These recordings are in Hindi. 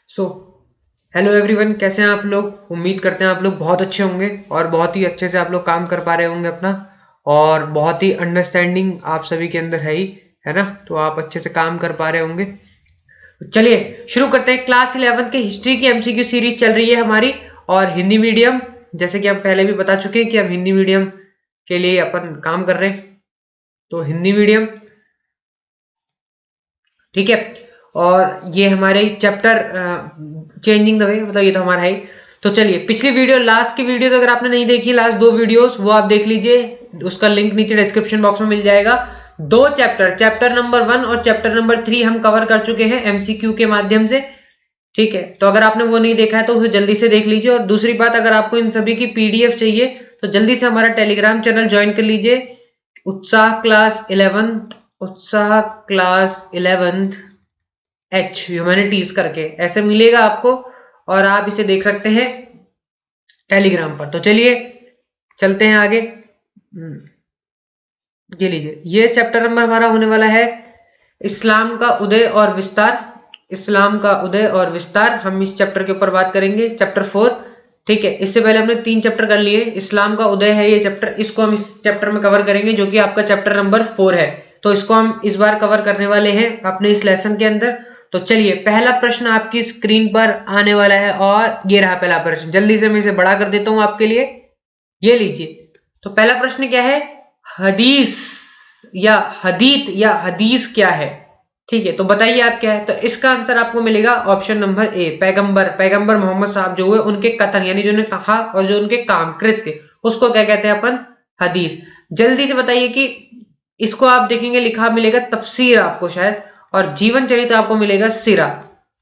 सो हेलो एवरीवन, कैसे हैं आप लोग। उम्मीद करते हैं आप लोग बहुत अच्छे होंगे और बहुत ही अच्छे से आप लोग काम कर पा रहे होंगे अपना, और बहुत ही अंडरस्टैंडिंग आप सभी के अंदर है ही, है ना। तो आप अच्छे से काम कर पा रहे होंगे। तो चलिए शुरू करते हैं। क्लास 11 की हिस्ट्री की एमसीक्यू सीरीज चल रही है हमारी, और हिंदी मीडियम, जैसे कि हम पहले भी बता चुके हैं कि हम हिंदी मीडियम के लिए अपन काम कर रहे हैं। तो हिंदी मीडियम, ठीक है। और ये हमारे चैप्टर चेंजिंग द वे, मतलब ये तो हमारा है। तो चलिए, पिछली वीडियो, लास्ट की वीडियो अगर आपने नहीं देखी, लास्ट 2 वीडियोस, वो आप देख लीजिए। उसका लिंक नीचे डिस्क्रिप्शन बॉक्स में मिल जाएगा। 2 चैप्टर, चैप्टर नंबर 1 और चैप्टर नंबर 3 हम कवर कर चुके हैं एमसीक्यू के माध्यम से, ठीक है। तो अगर आपने वो नहीं देखा है तो उसे जल्दी से देख लीजिए। और दूसरी बात, अगर आपको इन सभी की पीडीएफ चाहिए तो जल्दी से हमारा टेलीग्राम चैनल ज्वाइन कर लीजिए, उत्साह क्लास 11th, उत्साह क्लास 11th H ह्यूमैनिटीज करके ऐसे मिलेगा आपको, और आप इसे देख सकते हैं टेलीग्राम पर। तो चलिए चलते हैं आगे। ये लीजिए, ये चैप्टर नंबर हमारा होने वाला है इस्लाम का उदय और विस्तार। इस्लाम का उदय और विस्तार, हम इस चैप्टर के ऊपर बात करेंगे, चैप्टर 4, ठीक है। इससे पहले हमने 3 चैप्टर कर लिए। इस्लाम का उदय है ये चैप्टर, इसको हम इस चैप्टर में कवर करेंगे, जो कि आपका चैप्टर नंबर 4 है। तो इसको हम इस बार कवर करने वाले हैं अपने इस लेसन के अंदर। तो चलिए, पहला प्रश्न आपकी स्क्रीन पर आने वाला है, और ये रहा पहला प्रश्न। जल्दी से मैं इसे बड़ा कर देता हूं आपके लिए, ये लीजिए। तो पहला प्रश्न क्या है, हदीस या हदीत या हदीस क्या है, ठीक है। तो बताइए आप क्या है। तो इसका आंसर आपको मिलेगा ऑप्शन नंबर ए, पैगंबर। पैगंबर मोहम्मद साहब जो हुए, उनके कथन यानी जो उन्होंने कहा और जो उनके काम कृत्य, उसको क्या कहते हैं अपन, हदीस। जल्दी से बताइए कि इसको आप देखेंगे लिखा मिलेगा तफसीर आपको शायद, और जीवन चरित्र आपको मिलेगा सीरा।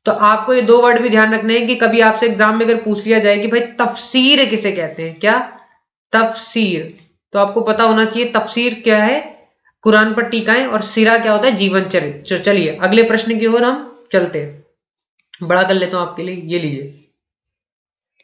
तो आपको ये 2 वर्ड भी ध्यान रखने हैं कि कभी आपसे एग्जाम में अगर पूछ लिया जाए कि भाई तफसीर किसे कहते हैं, क्या, तफसीर, तो आपको पता होना चाहिए तफसीर क्या है, कुरान पर टीकाएं, और सीरा क्या होता है, जीवन चरित्र। चलिए अगले प्रश्न की ओर हम चलते हैं, बड़ा कर लेता हूं आपके लिए, ये लीजिए।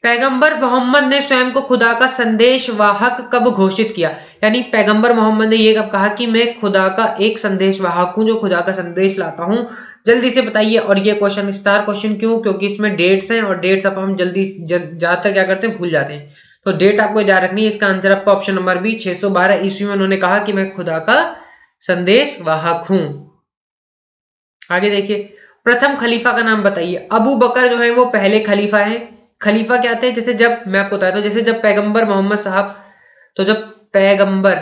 पैगंबर मोहम्मद ने स्वयं को खुदा का संदेश वाहक कब घोषित किया। यानी पैगंबर मोहम्मद ने ये कब कहा कि मैं खुदा का एक संदेश वाहक हूं, जो खुदा का संदेश लाता हूं। जल्दी से बताइए। और ये क्वेश्चन स्टार क्वेश्चन क्यों, क्योंकि इसमें डेट्स हैं, और डेट्स अब हम जल्दी ज्यादातर क्या करते हैं, भूल जाते हैं। तो डेट आपको याद रखनी है। इसका आंसर आपका ऑप्शन नंबर बी, 612 ईस्वी में उन्होंने कहा कि मैं खुदा का संदेश वाहक हूं। आगे देखिए, प्रथम खलीफा का नाम बताइए। अबू बकर जो है वो पहले खलीफा है। खलीफा क्या थे, जैसे जब मैं आपको बताता हूँ, जैसे जब पैगंबर मोहम्मद साहब, तो जब पैगंबर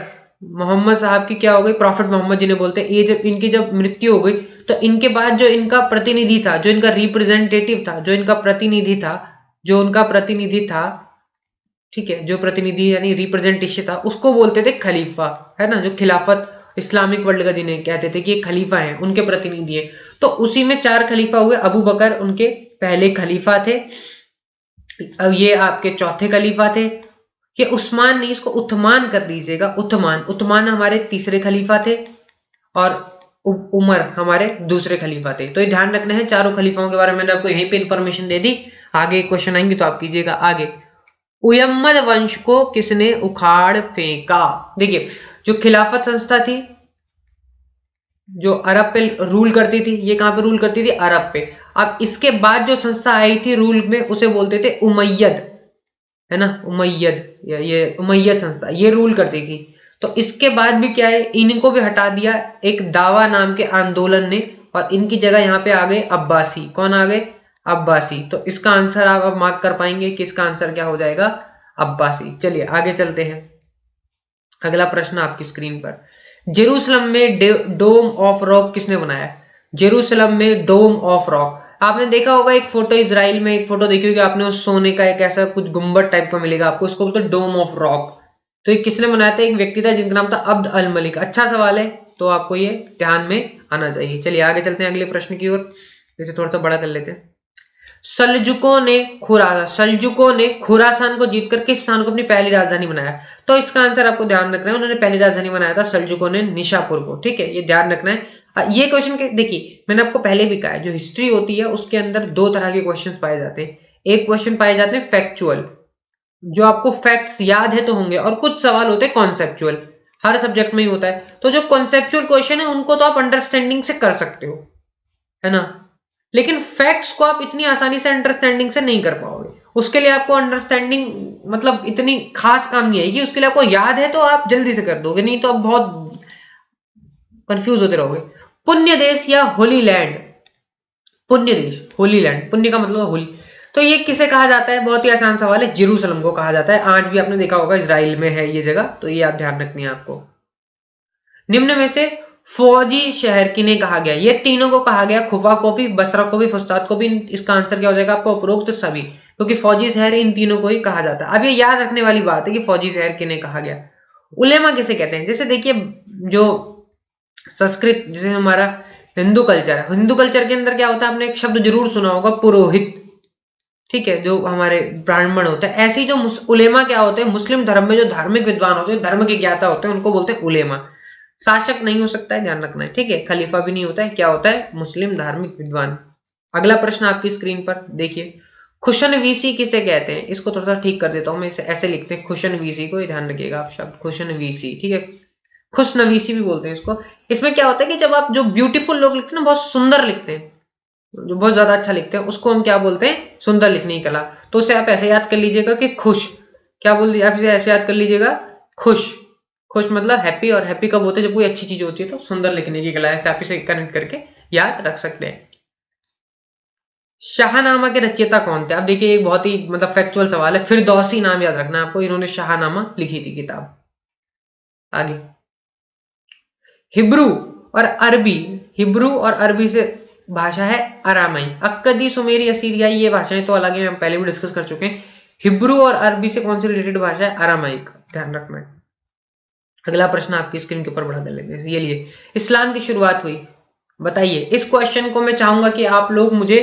मोहम्मद साहब की क्या हो गई, प्रॉफिट मोहम्मद जिन्हें बोलते हैं, ये जब इनकी जब मृत्यु हो गई, तो इनके बाद जो इनका प्रतिनिधि था, जो इनका रिप्रेजेंटेटिव था, जो इनका प्रतिनिधि था, जो उनका प्रतिनिधि था, ठीक है, जो प्रतिनिधि यानी रिप्रेजेंटेशन था, उसको बोलते थे खलीफा, है ना। जो खिलाफत इस्लामिक वर्ल्ड का जिन्हें कहते थे कि ये खलीफा है, उनके प्रतिनिधि है। तो उसी में 4 खलीफा हुए। अबू बकर उनके पहले खलीफा थे, अब ये आपके चौथे खलीफा थे। ये उस्मान नहीं, इसको उथमान कर दीजिएगा, उथमान। उथमान हमारे तीसरे खलीफा थे, और उमर हमारे दूसरे खलीफा थे। तो ये ध्यान रखना है, चारों खलीफाओं के बारे में मैंने आपको यहीं पे इंफॉर्मेशन दे दी। आगे क्वेश्चन आएंगे तो आप कीजिएगा आगे। उयम्मद वंश को किसने उखाड़ फेंका। देखिए, जो खिलाफत संस्था थी, जो अरब पे रूल करती थी, ये कहां पे रूल करती थी, अरब पे। अब इसके बाद जो संस्था आई थी रूल में, उसे बोलते थे उमैयद, है ना, उमैयद, ये उमैयद संस्था ये रूल करती थी। तो इसके बाद भी क्या है, इनको भी हटा दिया एक दावा नाम के आंदोलन ने, और इनकी जगह यहाँ पे आ गए अब्बासी। कौन आ गए, अब्बासी। तो इसका आंसर आप अब मार्क कर पाएंगे कि इसका आंसर क्या हो जाएगा, अब्बासी। चलिए आगे चलते हैं। अगला प्रश्न आपकी स्क्रीन पर, जेरूसलम में डोम ऑफ रॉक किसने बनाया। जेरूसलम में डोम ऑफ रॉक, आपने देखा होगा एक फोटो, इजराइल में एक फोटो देखी होगी आपने, उस सोने का एक ऐसा कुछ गुंबद टाइप का मिलेगा आपको, उसको बोलते डोम ऑफ रॉक। तो ये किसने बनाया था, एक व्यक्ति था जिनका नाम था अब्द अल मलिक। अच्छा सवाल है, तो आपको ये ध्यान में आना चाहिए। चलिए आगे चलते हैं अगले प्रश्न की ओर, इसे थोड़ा सा बड़ा कर लेते हैं। सल्जुकों ने खुरासान को जीतकर किस स्थान को अपनी पहली राजधानी बनाया। तो इसका आंसर आपको ध्यान रखना है, उन्होंने पहली राजधानी बनाया था सल्जुकों ने निशापुर को, ठीक है, ये ध्यान रखना है। ये क्वेश्चन के देखिए, मैंने आपको पहले भी कहा है, जो हिस्ट्री होती है उसके अंदर 2 तरह के क्वेश्चंस पाए जाते हैं। एक क्वेश्चन पाए जाते हैं फैक्चुअल, जो आपको फैक्ट्स याद है तो होंगे, और कुछ सवाल होते हैं कॉन्सेप्चुअल, हर सब्जेक्ट में ही होता है। तो जो कॉन्सेप्चुअल क्वेश्चन है उनको तो आप अंडरस्टैंडिंग से कर सकते हो, है ना। लेकिन फैक्ट्स को आप इतनी आसानी से अंडरस्टैंडिंग से नहीं कर पाओगे। उसके लिए आपको अंडरस्टैंडिंग मतलब इतनी खास काम नहीं आएगी, उसके लिए आपको याद है तो आप जल्दी से कर दोगे, नहीं तो आप बहुत कंफ्यूज होते रहोगे। पुण्य देश या होली लैंड, पुण्य देश होली लैंड, पुण्य का मतलब होली, तो ये किसे कहा जाता है? बहुत ही आसान सवाल है, जेरूसलम को कहा जाता है। आज भी आपने देखा होगा इजराइल में है ये जगह, तो ये आप ध्यान रखनी है आपको। निम्न में से फौजी शहर किन्हें कहा गया? ये तीनों को कहा गया, खुफा को भी, बसरा को भी, फुस्ताद को भी। इसका आंसर क्या हो जाएगा आपको? उपरोक्त सभी, क्योंकि फौजी शहर इन तीनों को ही कहा जाता है। अब ये याद रखने वाली बात है कि फौजी शहर किन्हें कहा गया। उलेमा किसे कहते हैं? जैसे देखिए, जो संस्कृत, जैसे हमारा हिंदू कल्चर है, हिंदू कल्चर के अंदर क्या होता है, आपने एक शब्द जरूर सुना होगा, पुरोहित। ठीक है, जो हमारे ब्राह्मण होते हैं, ऐसी जो उलेमा क्या होते हैं, मुस्लिम धर्म में जो धार्मिक विद्वान होते हैं, धर्म के ज्ञाता होते हैं, उनको बोलते हैं उलेमा। शासक नहीं हो सकता है, ध्यान रखना है, ठीक है। खलीफा भी नहीं होता है, क्या होता है? मुस्लिम धार्मिक विद्वान। अगला प्रश्न आपकी स्क्रीन पर देखिए, खुशनवीसी किसे कहते हैं? इसको थोड़ा सा ठीक कर देता हूं मैं, इसे ऐसे लिखते हैं खुशनवीसी को, ध्यान रखिएगा आप शब्द खुशनवीसी, ठीक है। खुशनवीसी भी बोलते हैं इसको। इसमें क्या होता है कि जब आप जो ब्यूटीफुल लोग लिखते हैं ना, बहुत सुंदर लिखते हैं, जो बहुत ज्यादा अच्छा लिखते हैं, उसको हम क्या बोलते हैं? सुंदर लिखने की कला। तो उसे आप ऐसे याद कर लीजिएगा कि खुश, क्या बोल दिया आप इसे ऐसे याद कर लीजिएगा, खुश। खुश मतलब हैप्पी, और हैप्पी कब होते हैं? जब कोई अच्छी चीज होती है। तो सुंदर लिखने की कला है, ऐसे आप इसे कनेक्ट करके याद रख सकते हैं। शाहनामा के रचयिता कौन थे? अब देखिए, एक बहुत ही मतलब फैक्चुअल सवाल है, फिरदौसी नाम याद रखना है आपको, इन्होंने शाहनामा लिखी थी किताब। आगे, हिब्रू और अरबी, हिब्रू और अरबी से भाषा है अरामाई। अक्कदी, सुमेरी, असीरियाई, ये भाषाएं तो अलग है, हम पहले भी डिस्कस कर चुके हैं। हिब्रू और अरबी से कौन सी रिलेटेड भाषा है? अरामाइक, ध्यान रखना है। अगला प्रश्न आपकी स्क्रीन के ऊपर बढ़ा कर लेंगे, ये लिए, इस्लाम की शुरुआत हुई, बताइए। इस क्वेश्चन को मैं चाहूंगा कि आप लोग मुझे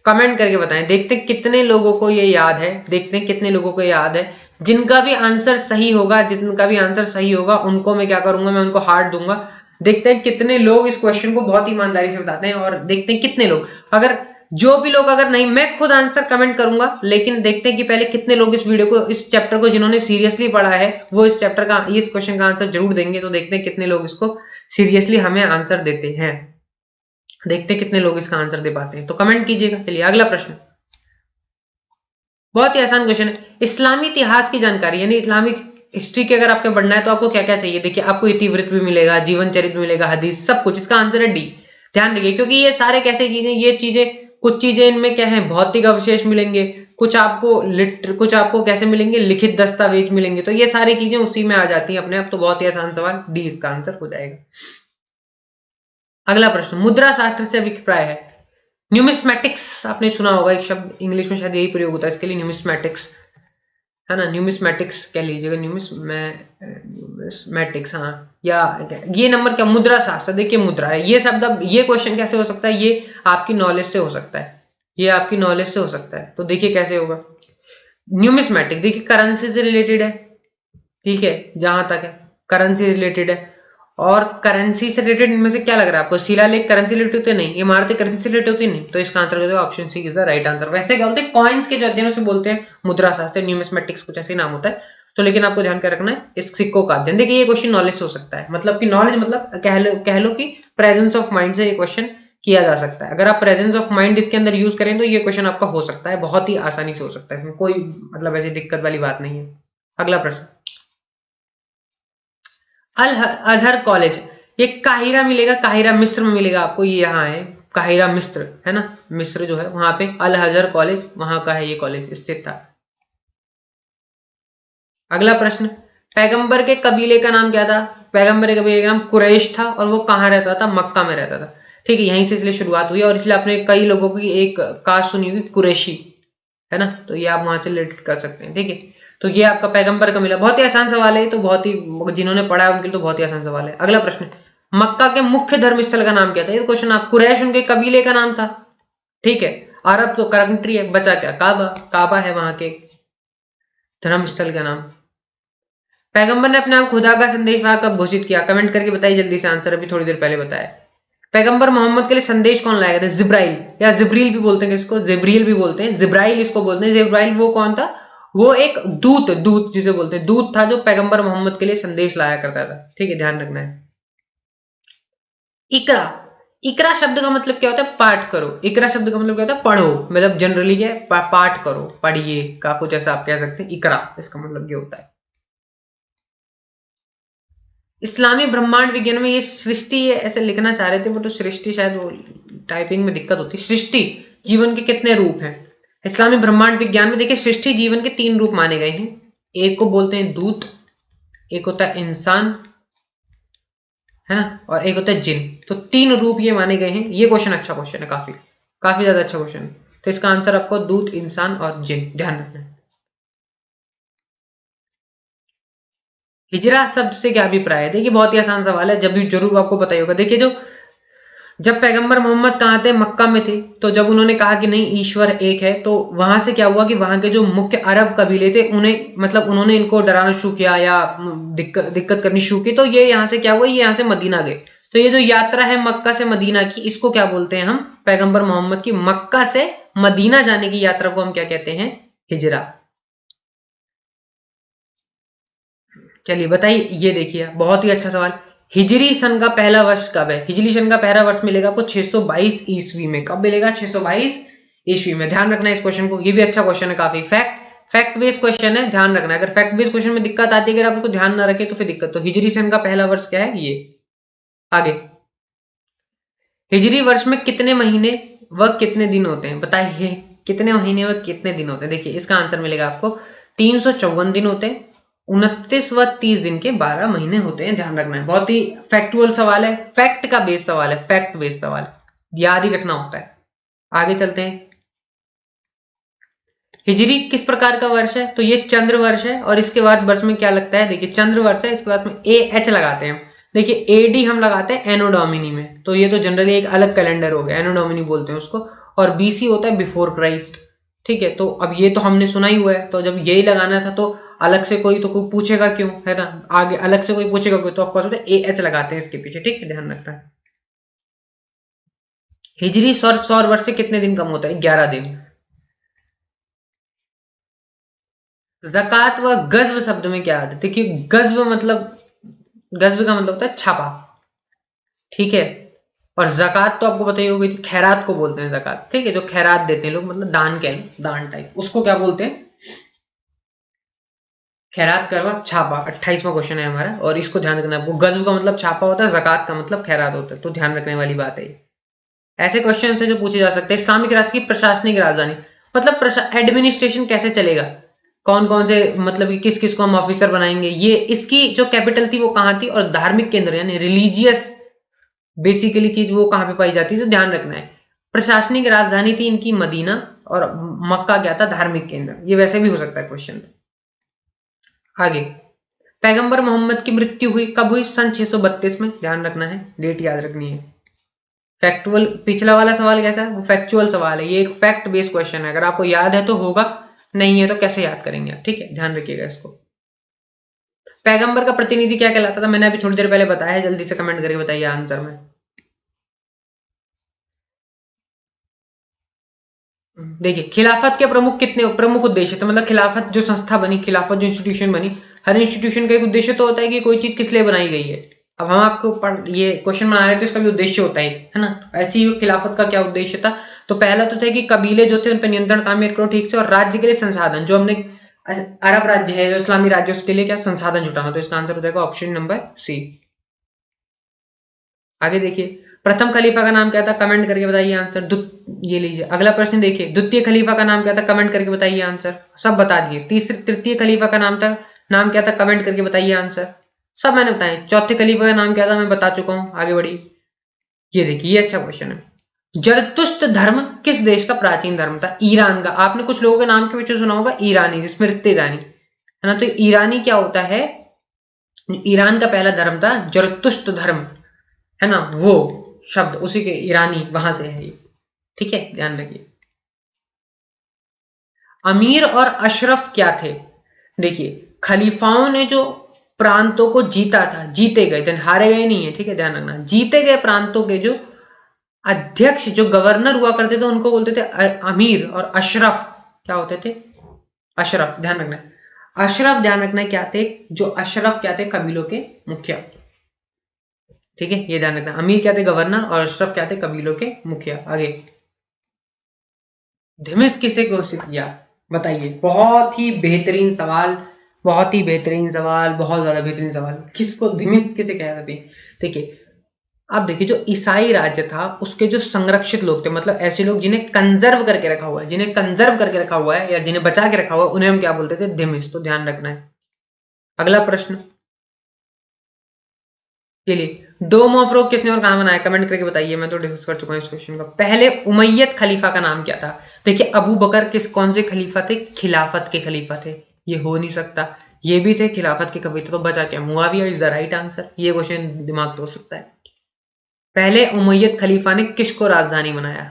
कमेंट करके बताएं, देखते हैं कितने लोगों को ये याद है, देखते हैं कितने लोगों को याद है। जिनका भी आंसर सही होगा, जिनका भी आंसर सही होगा, उनको मैं क्या करूंगा, मैं उनको हार्ट दूंगा। देखते हैं कितने लोग इस क्वेश्चन को बहुत ईमानदारी से बताते हैं, और देखते हैं कितने लोग, अगर जो भी लोग, अगर नहीं, मैं खुद आंसर कमेंट करूंगा, लेकिन देखते हैं कि पहले कितने लोग इस वीडियो को, इस चैप्टर को जिन्होंने सीरियसली पढ़ा है, वो इस चैप्टर का, इस क्वेश्चन का आंसर जरूर देंगे। तो देखते हैं कितने लोग इसको सीरियसली हमें आंसर देते हैं, देखते हैं कितने लोग इसका आंसर दे पाते हैं, तो कमेंट कीजिएगा। चलिए अगला प्रश्न, बहुत ही आसान क्वेश्चन है। इस्लामी इतिहास की जानकारी, यानी इस्लामिक हिस्ट्री के अगर आपको बढ़ना है तो आपको क्या क्या चाहिए? देखिए, आपको इतिवृत्त भी मिलेगा, जीवन चरित्र मिलेगा, हदीस, सब कुछ। इसका आंसर है डी, ध्यान रखिए, क्योंकि ये सारे कैसे चीजें, ये चीजें, कुछ चीजें इनमें क्या है, भौतिक अवशेष मिलेंगे, कुछ आपको कैसे मिलेंगे, लिखित दस्तावेज मिलेंगे, तो ये सारी चीजें उसी में आ जाती हैं अपने आप। तो बहुत ही आसान सवाल, डी इसका आंसर हो जाएगा। अगला प्रश्न, मुद्रा शास्त्र से अभिप्राय है। न्यूमिस्मैटिक्स आपने सुना होगा, एक शब्द इंग्लिश में शायद यही प्रयोग होता है इसके लिए, न्यूमिस्मैटिक्स, है ना, न्यूमिस्मैटिक्स कह लीजिएगा, न्यूमिस्मैटिक्स, हाँ। या ये नंबर क्या, मुद्रा शास्त्र, देखिए मुद्रा है ये शब्द। अब ये क्वेश्चन कैसे हो सकता है? ये आपकी नॉलेज से हो सकता है, ये आपकी नॉलेज से हो सकता है, तो देखिए कैसे होगा। न्यूमिस्मैटिक देखिए करेंसी से रिलेटेड है, ठीक है, जहां तक है करेंसी रिलेटेड है। और करेंसी से रिलेटेड इनमें से क्या लग रहा है आपको? शिलालेख करेंसी रिलेटेड होते नहीं, इमारतें करेंसी से रिलेटेड होती नहीं, तो इसका आंसर जो option C is the right answer. वैसे क्या बोलते हैं, कॉइन्स के जो अध्ययन से बोलते हैं मुद्रा शास्त्र, न्यूमिस्मेटिक्स कुछ ऐसे नाम होता है। तो लेकिन आपको ध्यान कर रखना है इस सिक्कों का अध्ययन। देखिए ये क्वेश्चन नॉलेज से हो सकता है, मतलब कि नॉलेज मतलब कह लो कि प्रेजेंस ऑफ माइंड से ये क्वेश्चन किया जा सकता है। अगर आप प्रेजेंस ऑफ माइंड इसके अंदर यूज करें तो ये क्वेश्चन आपका हो सकता है, बहुत ही आसानी से हो सकता है, इसमें कोई मतलब ऐसी दिक्कत वाली बात नहीं है। अगला प्रश्न, अल अजहर कॉलेज, ये काहिरा मिलेगा, काहिरा मिस्र में मिलेगा आपको, ये यहाँ है काहिरा मिस्र, है ना, मिस्र जो है वहां पे अल अजहर कॉलेज वहां का है, ये कॉलेज स्थित था। अगला प्रश्न, पैगंबर के कबीले का नाम क्या था? पैगंबर के कबीले का नाम कुरैश था, और वो कहाँ रहता था? मक्का में रहता था, ठीक है, यहीं से इसलिए शुरुआत हुई, और इसलिए आपने कई लोगों की एक कास्ट सुनी हुई कुरैशी, है ना, तो ये आप वहां से रिलेटेड कर सकते हैं, ठीक है। तो ये आपका पैगंबर का मिला, बहुत ही आसान सवाल है, तो बहुत ही जिन्होंने पढ़ा है उनके लिए तो बहुत ही आसान सवाल है। अगला प्रश्न, मक्का के मुख्य धर्म स्थल का नाम क्या था? ये क्वेश्चन आप, कुरैश उनके कबीले का नाम था, ठीक है। अरब तो कंट्री है, बचा क्या? काबा, काबा है वहां के धर्म स्थल का नाम। पैगंबर ने अपने आप खुदा का संदेश कब घोषित किया? कमेंट करके बताइए जल्दी से आंसर, अभी थोड़ी देर पहले बताया। पैगंबर मोहम्मद के लिए संदेश कौन लाया था? जिब्राइल, या जिब्रील भी बोलते हैं इसको, जिब्रील भी बोलते हैं, जिब्राइल इसको बोलते हैं। जिब्राइल वो कौन था? वो एक दूत जिसे बोलते हैं, दूत था जो पैगंबर मोहम्मद के लिए संदेश लाया करता था, ठीक है, ध्यान रखना है। इकरा, इकरा शब्द का मतलब क्या होता है? पाठ करो। इकरा शब्द का मतलब क्या होता है? पढ़ो। मतलब जनरली क्या है? पाठ करो, पढ़िए का कुछ ऐसा आप कह सकते हैं। इकरा इसका मतलब ये होता है। इस्लामी ब्रह्मांड विज्ञान में ये सृष्टि ऐसे लिखना चाह रहे थे, बट तो सृष्टि शायद वो टाइपिंग में दिक्कत होती है। सृष्टि जीवन के कितने रूप हैं? इस्लामी ब्रह्मांड विज्ञान में देखिए, सृष्टि जीवन के 3 रूप माने गए हैं। एक को बोलते हैं दूत, एक होता है इंसान, है ना, और एक होता है जिन। तो 3 रूप ये माने गए हैं। ये क्वेश्चन अच्छा क्वेश्चन है, काफी काफी ज्यादा अच्छा क्वेश्चन है। तो इसका आंसर आपको दूत, इंसान और जिन ध्यान रखना है। हिजरा शब्द से क्या अभिप्राय है? देखिए बहुत ही आसान सवाल है, जब भी जरूर आपको पता ही होगा। देखिए जब पैगंबर मोहम्मद कहाँ थे? मक्का में थे। तो जब उन्होंने कहा कि नहीं ईश्वर एक है, तो वहां से क्या हुआ कि वहां के जो मुख्य अरब कबीले थे उन्हें, मतलब उन्होंने इनको डराना शुरू किया या दिक्कत करनी शुरू की। तो ये यहाँ से क्या हुआ, ये यहाँ से मदीना गए। तो ये जो यात्रा है मक्का से मदीना की, इसको क्या बोलते हैं हम? पैगंबर मोहम्मद की मक्का से मदीना जाने की यात्रा को हम क्या कहते हैं? हिजरा। चलिए बताइए, ये देखिए बहुत ही अच्छा सवाल। हिजरी सन का पहला वर्ष कब है? हिजरी सन का पहला वर्ष मिलेगा आपको 622 ईस्वी में। कब मिलेगा? 622 ईस्वी में। ध्यान रखना है इस क्वेश्चन को, ये भी अच्छा क्वेश्चन है काफी। फैक्ट बेस्ड क्वेश्चन है, ध्यान रखना है। अगर फैक्ट बेस्ड क्वेश्चन में दिक्कत आती है, अगर आप उसको ध्यान ना रखें तो फिर दिक्कत। तो हिजरी सन का पहला वर्ष क्या है? ये। आगे, हिजरी वर्ष में कितने महीने व कितने दिन होते हैं? बताइए कितने महीने व कितने दिन होते हैं? देखिए इसका आंसर मिलेगा आपको 354 दिन होते हैं। 29 व 30 दिन के 12 महीने होते हैं। ध्यान रखना है, बहुत ही फैक्टुअल सवाल है, फैक्ट का बेस्ड सवाल है, फैक्ट बेस्ड सवाल याद ही रखना होता है। आगे चलते हैं। हिजरी किस प्रकार का वर्ष है? तो ये चंद्र वर्ष है। और इसके बाद वर्ष में क्या लगता है? देखिए चंद्र वर्ष है, इसके बाद में ए एच लगाते हैं। देखिए एडी हम लगाते हैं एनो डोमिनी में, तो ये तो जनरली एक अलग कैलेंडर हो गया, एनो डोमिनी बोलते हैं उसको। और बीसी होता है बिफोर क्राइस्ट। ठीक है, तो अब ये तो हमने सुना ही हुआ है, तो जब यही लगाना था तो अलग से कोई तो कोई पूछेगा क्यों, है ना, आगे अलग से कोई पूछेगा कोई, तो ऑफकोर्स होता है ए एच लगाते हैं इसके पीछे। ठीक है, ध्यान रखना है। हिजरी सौर वर्ष से कितने दिन कम होता है? 11 दिन। ज़कात व गज़्व शब्द में क्या आता है? देखिए गज़्व मतलब, गज़्व का मतलब होता है छापा। ठीक है, और ज़कात तो आपको पता ही होगी, खैरात को बोलते हैं ज़कात। ठीक है, जो खैरात देते हैं लोग, मतलब दान कह लो, दान टाइप, उसको क्या बोलते हैं? खैरात करवा छापा। 28वां क्वेश्चन है हमारा, और इसको ध्यान रखना है। वो गज़्व का मतलब छापा होता है, ज़कात का मतलब खैरात होता है, तो ध्यान रखने वाली बात है। ऐसे क्वेश्चन है जो पूछे जा सकते हैं। इस्लामिक राष्ट्र की प्रशासनिक राजधानी, मतलब एडमिनिस्ट्रेशन कैसे चलेगा, कौन कौन से, मतलब कि किस किस को हम ऑफिसर बनाएंगे, ये इसकी जो कैपिटल थी वो कहाँ थी, और धार्मिक केंद्र यानी रिलीजियस बेसिकली चीज वो कहाँ पे पाई जाती है, तो ध्यान रखना है। प्रशासनिक राजधानी थी इनकी मदीना, और मक्का क्या था? धार्मिक केंद्र। ये वैसे भी हो सकता है क्वेश्चन। आगे, पैगंबर मोहम्मद की मृत्यु हुई कब हुई? सन 632 में। ध्यान रखना है, डेट याद रखनी है। फैक्चुअल, पिछला वाला सवाल कैसा है? वो फैक्चुअल सवाल है, ये एक फैक्ट बेस्ड क्वेश्चन है। अगर आपको याद है तो होगा, नहीं है तो कैसे याद करेंगे आप? ठीक है, ध्यान रखिएगा इसको। पैगंबर का प्रतिनिधि क्या कहलाता था? मैंने अभी थोड़ी देर पहले बताया है, जल्दी से कमेंट करके बताइए आंसर में। देखिए खिलाफत के प्रमुख उद्देश्य थे, मतलब खिलाफत जो संस्था बनी, खिलाफत जो इंस्टीट्यूशन बनी, हर इंस्टीट्यूशन का एक उद्देश्य तो होता है कि कोई चीज किस लिए बनाई गई है। अब हम आपको ये क्वेश्चन बना रहे थे, इसका भी उद्देश्य होता है ना। ऐसे ही खिलाफत का क्या उद्देश्य था? तो पहला तो था कि कबीले जो थे उन पर नियंत्रण कायम करो ठीक से, और राज्य के लिए संसाधन, जो हमने अरब राज्य है, जो इस्लामी राज्य, उसके लिए क्या संसाधन जुटाना। तो इसका आंसर हो जाएगा ऑप्शन नंबर सी। आगे देखिए, प्रथम खलीफा का नाम क्या था? कमेंट करके बताइए आंसर। ये लीजिए अगला प्रश्न, देखिए द्वितीय खलीफा का नाम क्या था? कमेंट करके बताइए आंसर। सब बता दिए। तृतीय खलीफा का नाम क्या था? कमेंट करके बताइए आंसर। सब मैंने बताया। चौथे खलीफा का नाम क्या था? मैं बता चुका हूं। आगे बढ़िए, ये देखिए ये अच्छा क्वेश्चन है। जरतुष्ट धर्म किस देश का प्राचीन धर्म था? ईरान का। आपने कुछ लोगों के नाम के पीछे सुना होगा ईरानी, स्मृति ईरानी, है ना। तो ईरानी क्या होता है? ईरान का पहला धर्म था जरतुष्ट धर्म, है ना, वो शब्द उसी के ईरानी वहां से है ये। ठीक है, ध्यान रखिए। अमीर और अशरफ क्या थे? देखिए खलीफाओं ने जो प्रांतों को जीता था, जीते गए थे, हारे गए नहीं है। ठीक है, ध्यान रखना, जीते गए प्रांतों के जो अध्यक्ष, जो गवर्नर हुआ करते थे, उनको बोलते थे अमीर। और अशरफ क्या होते थे? अशरफ, ध्यान रखना है। अशरफ, ध्यान रखना है क्या थे? जो अशरफ क्या थे? कबीलों के मुखिया। ठीक है, ये ध्यान रखना। अमीर क्या थे? गवर्नर, और अशरफ क्या थे? कबीलों के मुखिया। आगे, धिमिस किसे घोषित किया? बताइए, बहुत ही बेहतरीन सवाल, बहुत ही बेहतरीन सवाल, बहुत ज्यादा बेहतरीन सवाल। किसको धिमिस किसे कह रहे थे? देखिए, अब देखिए, जो ईसाई राज्य था उसके जो संरक्षित लोग थे, मतलब ऐसे लोग जिन्हें कंजर्व करके रखा हुआ है, जिन्हें कंजर्व करके रखा हुआ है या जिन्हें बचा के रखा हुआ है, उन्हें हम क्या बोलते थे? धिमिस। तो ध्यान रखना है। अगला प्रश्न के लिए, डोम ऑफ रॉक किसने और कहां बनाया? कमेंट करके बताइए, मैं तो डिस्कस कर चुका हूं इस क्वेश्चन का। पहले उमैयद खलीफा का नाम क्या था? देखिए, अबू बकर कौन से खलीफा थे? खिलाफत के खलीफा थे। ये हो नहीं सकता, ये भी थे खिलाफत के खलीफा, तो बचा क्या? Muawiya is the right answer. ये क्वेश्चन दिमाग से हो सकता है। पहले उमैयद खलीफा ने किसको राजधानी बनाया?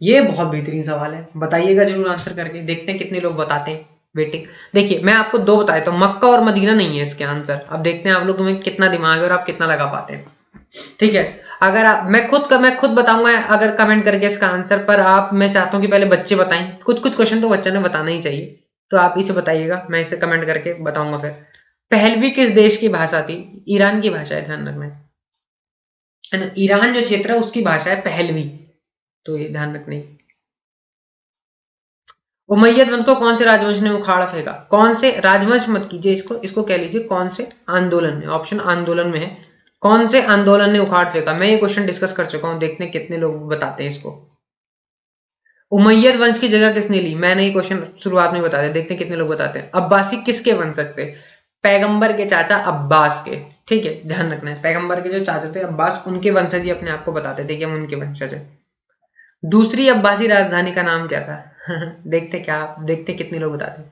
ये बहुत बेहतरीन सवाल है, बताइएगा जरूर आंसर करके। देखते हैं कितने लोग बताते हैं। वेटिंग। देखिए, मैं आपको दो बताया तो मक्का और मदीना नहीं है इसके आंसर। अब देखते हैं आप लोगों में कितना दिमाग है और आप कितना लगा पाते हैं। ठीक है, अगर आप मैं खुद बताऊंगा अगर कमेंट करके इसका आंसर, पर आप, मैं चाहता हूं कि पहले बच्चे बताएं। कुछ कुछ क्वेश्चन तो बच्चे ने बताना ही चाहिए, तो आप इसे बताइएगा, मैं इसे कमेंट करके बताऊंगा। फिर पहलवी किस देश की भाषा थी? ईरान की भाषा है, ध्यान रखना है ना। ईरान जो क्षेत्र है उसकी भाषा है पहलवी, तो ये ध्यान रखने। उमैयद वंश को कौन से राजवंश ने उखाड़ फेंका? कौन से राजवंश मत कीजिए इसको, इसको कह लीजिए कौन से आंदोलन ने। ऑप्शन आंदोलन में है, कौन से आंदोलन ने उखाड़ फेंका? मैं ये क्वेश्चन डिस्कस कर चुका हूं, देखते हैं कितने लोग बताते हैं इसको। उमैयद वंश की जगह किसने ली? मैंने ये क्वेश्चन शुरुआत में बता दिया, देखते हैं कितने लोग बताते हैं। अब्बासी किसके वंशज थे? पैगंबर के चाचा अब्बास के। ठीक है, ध्यान रखना है, पैगंबर के जो चाचा थे अब्बास, उनके वंशज ही अपने आप को बताते थे कि हम उनके वंशज है। दूसरी अब्बासी राजधानी का नाम क्या था? देखते कितने लोग बताते हैं।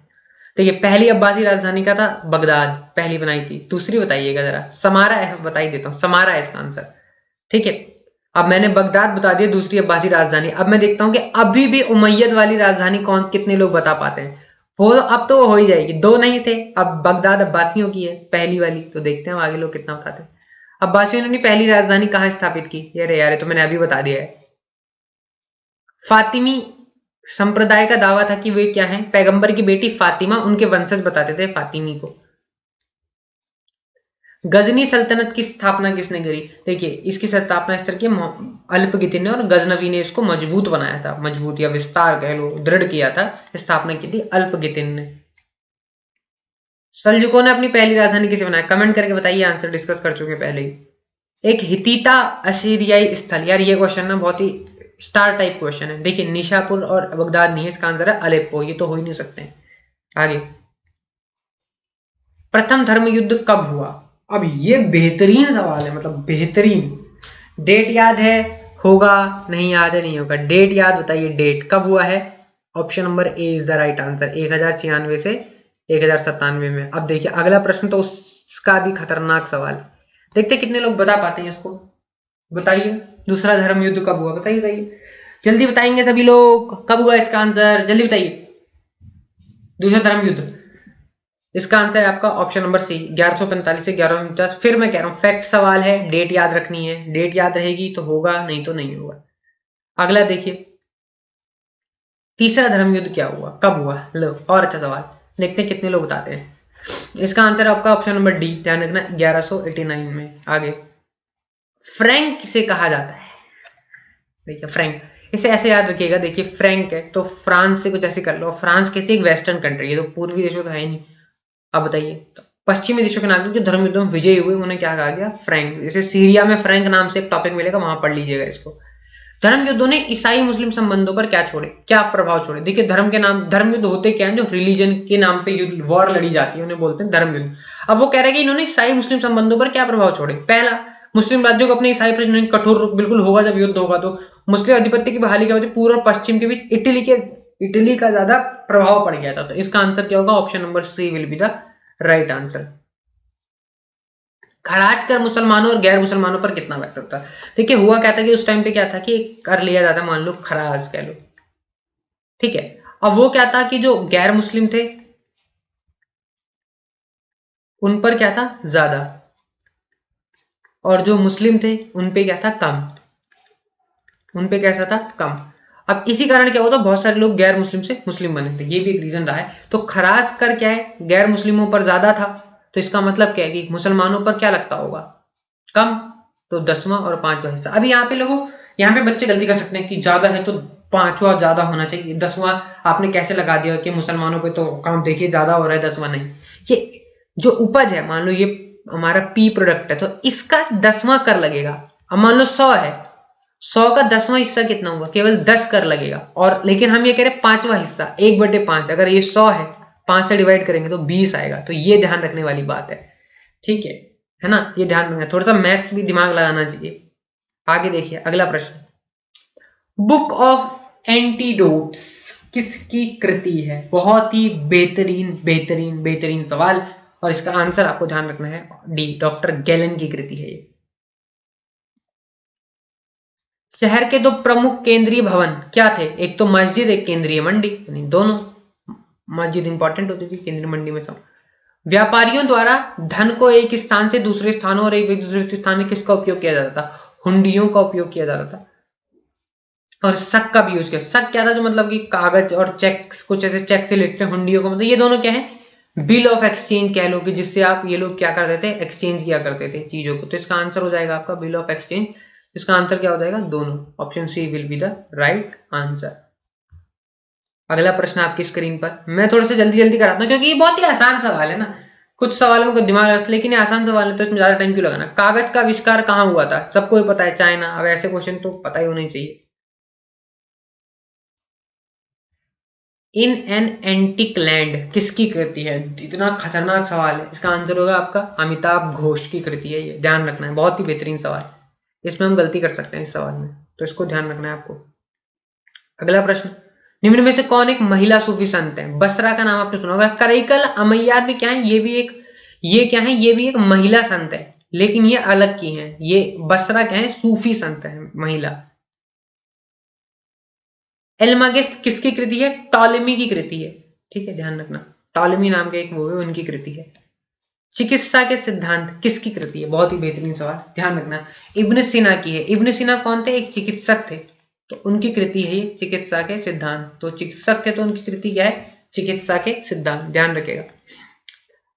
देखिए, पहली अब्बासी राजधानी का था बगदाद, पहली बनाई थी। दूसरी बताइएगा जरा, समारा है, बता ही देता हूँ, समारा है इसका आंसर। ठीक है, अब मैंने बगदाद बता दिया दूसरी अब्बासी राजधानी। अब मैं देखता हूं कि अभी भी उमैयद वाली राजधानी कौन, कितने लोग बता पाते हैं। वो अब तो हो ही जाएगी, दो नहीं थे, अब बगदाद अब्बासियों की है पहली वाली, तो देखते हैं आगे लोग कितना बताते हैं। अब्बासियों ने पहली राजधानी कहां स्थापित की? अरे यार, तो मैंने अभी बता दिया है। फातिमी संप्रदाय का दावा था कि वे क्या है? पैगंबर की बेटी फातिमा, उनके वंशज बताते थे फातिमी को। गजनी सल्तनत की स्थापना किसने करी? देखिए, इसकी स्थापना स्थल की अल्पगितिन ने, और गजनवी ने इसको मजबूत बनाया था, मजबूत या विस्तार कह लो, दृढ़ किया था, स्थापना की थी अल्पगितिन ने। सल्जुकों ने अपनी पहली राजधानी किसे बनाया? कमेंट करके बताइए, आंसर डिस्कस कर चुके पहले ही। एक हितीता असीरियाई स्थल, यार ये क्वेश्चन ना बहुत ही स्टार टाइप क्वेश्चन है। देखिए, निशापुर और बगदाद नहीं है, इसका आंसर है अलेप्पो, ये तो हो ही नहीं सकते। आगे, प्रथम धर्म युद्ध कब हुआ? अब ये बेहतरीन सवाल है, मतलब बेहतरीन। डेट याद है? होगा, नहीं याद है, नहीं होगा। डेट याद बताइए, डेट कब हुआ है? Option number A is the right answer, 1096 से 1097 में। अब देखिए, अगला प्रश्न तो उसका भी खतरनाक सवाल। देखते कितने लोग बता पाते हैं इसको, बताइए। दूसरा धर्म युद्ध कब हुआ? बताइए बताइए, जल्दी बताएंगे सभी लोग, कब हुआ इसका आंसर, जल्दी बताइए। दूसरा धर्म युद्ध, इसका आंसर है आपका ऑप्शन नंबर सी, 1145 से 1149। फिर मैं कह रहा हूं, फैक्ट सवाल है, डेट याद रखनी है, डेट याद रहेगी तो होगा, नहीं तो नहीं होगा। अगला देखिए, तीसरा धर्म युद्ध क्या हुआ, कब हुआ? लो, और अच्छा सवाल, देखते हैं कितने लोग बताते हैं। इसका आंसर आपका ऑप्शन नंबर डी, ध्यान रखना, 1189 में। आगे, फ्रैंक किसे कहा जाता है? देखिए, फ्रैंक, इसे ऐसे याद रखिएगा। देखिए, फ्रैंक है तो फ्रांस से कुछ ऐसे कर लो। फ्रांस कैसे एक वेस्टर्न कंट्री है, तो पूर्वी देशों तो है ही नहीं। अब बताइए, तो पश्चिमी देशों के नागरिक जो धर्म युद्ध में विजयी हुए उन्हें क्या कहा गया? फ्रैंक। जैसे सीरिया में फ्रैंक नाम से एक टॉपिक मिलेगा, वहां पढ़ लीजिएगा इसको। धर्म युद्धों ने ईसाई मुस्लिम संबंधों पर क्या छोड़े, क्या प्रभाव छोड़े? देखिए, धर्म के नाम, धर्म युद्ध होते क्या है? जो रिलीजन के नाम पे युद्ध, वॉर लड़ी जाती है, उन्हें बोलते हैं धर्म युद्ध। अब वो कह रहे हैं कि इन्होंने ईसाई मुस्लिम संबंधों पर क्या प्रभाव छोड़े? पहला, मुस्लिम राज्यों को अपने ईसाई प्रश्न कठोर, बिल्कुल होगा जब युद्ध होगा तो मुस्लिम अधिपत्य की बहाली के बाद पूर्व और पश्चिम के बीच इटली का ज्यादा प्रभाव पड़ गया था। तो इसका आंसर क्या होगा? Option number C will be the right answer. खराज कर मुसलमानों और गैर मुसलमानों पर कितना व्यक्त होता है? देखिए, हुआ क्या था कि उस टाइम पे क्या था कि कर लिया जाता, मान लो खराज कह लो, ठीक है। अब वो क्या था कि जो गैर मुस्लिम थे उन पर क्या था? ज्यादा, और जो मुस्लिम थे उन पे क्या था? कम। उन पे कैसा था? कम। अब इसी कारण क्या होता, बहुत सारे लोग गैर मुस्लिम से मुस्लिम बने थे, ये भी एक रीजन रहा है। तो खराज कर क्या है? गैर मुस्लिमों पर ज्यादा था, तो इसका मतलब क्या है कि मुसलमानों पर क्या लगता होगा? कम। तो 10वां और 5वां हिस्सा। अभी यहाँ पे लोगों, यहाँ पे बच्चे गलती कर सकते हैं कि ज्यादा है तो 5वां ज्यादा होना चाहिए, 10वां आपने कैसे लगा दिया कि मुसलमानों पे तो काम देखिए ज्यादा हो रहा है, 10वां नहीं। ये जो उपज है, मान लो ये हमारा पी प्रोडक्ट है, तो इसका 10वां कर लगेगा। अब मान लो 100 है, 100 का 10वां हिस्सा कितना होगा, केवल 10 कर लगेगा। और लेकिन हम ये कह रहे हैं 5वां हिस्सा 1/5, अगर ये 100 है 5 से डिवाइड करेंगे तो 20 आएगा। तो ये ध्यान रखने वाली बात है, ठीक है ना, ये ध्यान रखना, थोड़ा सा मैथ्स भी दिमाग लगाना चाहिए। आगे देखिए अगला प्रश्न, बुक ऑफ एंटीडोट्स किसकी कृति है? बहुत ही बेहतरीन बेहतरीन बेहतरीन सवाल, और इसका आंसर आपको ध्यान रखना है, डी, डॉक्टर गैलन की कृति है ये। शहर के 2 प्रमुख केंद्रीय भवन क्या थे? एक तो मस्जिद, एक केंद्रीय मंडी, यानी दोनों। मस्जिद इंपॉर्टेंट होती थी, केंद्रीय मंडी में था। व्यापारियों द्वारा धन को एक स्थान से दूसरे स्थानों और एक दूसरे स्थान में किसका उपयोग किया जाता था? हुंडियों का उपयोग किया जाता था। और शक का भी यूज किया। शक क्या था? जो मतलब कि कागज और चेक, कुछ ऐसे चेक से लिखते हैं, हुंडियों का मतलब ये दोनों क्या है? बिल ऑफ एक्सचेंज कह लो, कि जिससे आप ये लोग क्या करते थे? एक्सचेंज किया करते थे चीजों को। तो इसका आंसर हो जाएगा आपका बिल ऑफ एक्सचेंज। इसका आंसर क्या हो जाएगा? दोनों। Option C will be the right answer. अगला प्रश्न आपकी स्क्रीन पर, मैं थोड़ा सा जल्दी जल्दी कराता हूँ क्योंकि ये बहुत ही आसान सवाल है ना, कुछ सवालों में दिमाग लगता है, लेकिन ये आसान सवाल है तो इसमें ज्यादा टाइम क्यों लगाना। कागज का आविष्कार कहाँ हुआ था? सबको ही पता है, चाइना। अब ऐसे क्वेश्चन तो पता ही होने चाहिए। इन एन एंटिक लैंड किसकी कृति है? इतना खतरनाक सवाल है, इसका आंसर होगा आपका अमिताभ घोष की कृति है ये, ध्यान रखना है, बहुत ही बेहतरीन सवाल। इसमें हम गलती कर सकते हैं इस सवाल में, तो इसको ध्यान रखना है आपको। अगला प्रश्न, निम्न में से कौन एक महिला सूफी संत है? बसरा का नाम आपने सुना होगा। करैकल अमैयार भी क्या है? ये भी एक, ये क्या है? ये भी एक महिला संत है, लेकिन ये अलग की है। ये बसरा क्या है? सूफी संत है, महिला। एल्मागेस्ट किसकी कृति है? टॉलेमी की कृति है, ठीक है, ध्यान रखना। टॉलेमी नाम के एक वो है, उनकी कृति है। चिकित्सा के सिद्धांत किसकी कृति है? बहुत ही बेहतरीन सवाल, ध्यान रखना। इब्न सीना की है। इब्न सीना कौन थे? एक चिकित्सक थे, तो उनकी कृति है ये चिकित्सा के सिद्धांत। तो चिकित्सक थे तो उनकी कृति क्या है? चिकित्सा के सिद्धांत, ध्यान रखिएगा।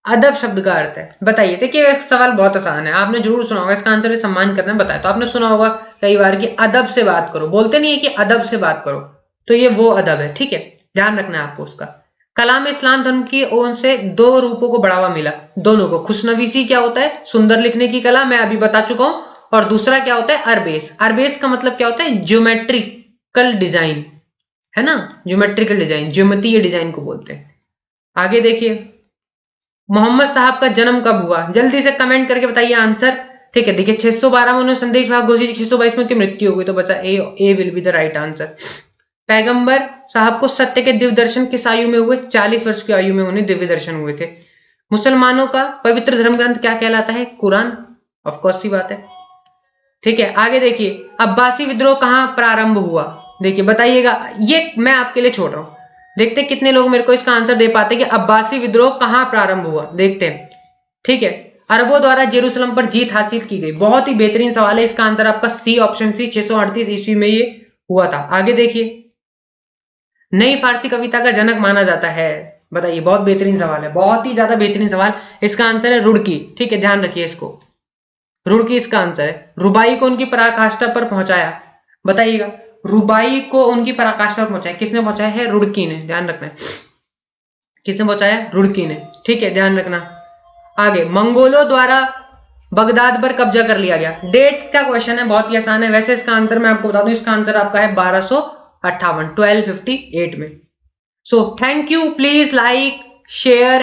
अदब शब्द का अर्थ है, बताइए। देखिए सवाल बहुत आसान है, आपने जरूर सुना होगा, इसका आंसर सम्मान करना है, बताया। तो आपने सुना होगा कई बार कि अदब से बात करो, बोलते नहीं है कि अदब से बात करो, तो ये वो अदब है, ठीक है, ध्यान रखना है आपको उसका। कलाम इस्लाम धर्म की ओर से 2 रूपों को बढ़ावा मिला, दोनों को। खुशनवीसी क्या होता है? सुंदर लिखने की कला, मैं अभी बता चुका हूं। और दूसरा क्या होता है? अरबेस। अरबेस का मतलब क्या होता है? ज्योमेट्रिकल डिजाइन, है ना, ज्योमेट्रिकल डिजाइन, ज्योमेट्रीय डिजाइन को बोलते हैं। आगे देखिए, मोहम्मद साहब का जन्म कब हुआ? जल्दी से कमेंट करके बताइए आंसर, ठीक है। देखिए 612 में उन्होंने संदेश भाग घोषित, 622 में उनकी मृत्यु हो गई, तो बचा A will be the right answer. पैगंबर साहब को सत्य के दिव्य दर्शन किस आयु में हुए? 40 वर्ष की आयु में उन्हें दिव्य दर्शन हुए थे। मुसलमानों का पवित्र धर्म ग्रंथ क्या कहलाता है? कुरान, ऑफ कोर्स सी बात है, ठीक है। आगे देखिए, अब्बासी विद्रोह कहां प्रारंभ हुआ? देखिए बताइएगा, ये मैं आपके लिए छोड़ रहा हूं, देखते हैं कितने लोग मेरे को इसका आंसर दे पाते हैं कि अब्बासी विद्रोह कहां प्रारंभ हुआ, देखते हैं, ठीक है। अरबों द्वारा जेरूसलम पर जीत हासिल की गई, बहुत ही बेहतरीन सवाल है, इसका आंसर आपका सी, ऑप्शन सी, 638 ईस्वी में ये हुआ था। आगे देखिए, नई फारसी कविता का जनक माना जाता है, बताइए। बहुत बेहतरीन सवाल है, बहुत ही ज्यादा बेहतरीन सवाल। इसका आंसर है रुड़की, ठीक है, ध्यान रखिए इसको, रुड़की इसका आंसर है। रुबाई को उनकी पराकाष्ठा पर पहुंचाया, बताइएगा। रुबाई को उनकी पराकाष्ठा पर पहुंचाया, किसने पहुंचाया है? रुड़की ने, ध्यान रखना है, किसने पहुंचाया? रुड़की ने, ठीक है, ध्यान रखना। आगे, मंगोलों द्वारा बगदाद पर कब्जा कर लिया गया, डेट का क्वेश्चन है, बहुत ही आसान है। वैसे इसका आंसर मैं आपको बता दूं, इसका आंसर आपका है 1258, 1258 में। So thank you, please like share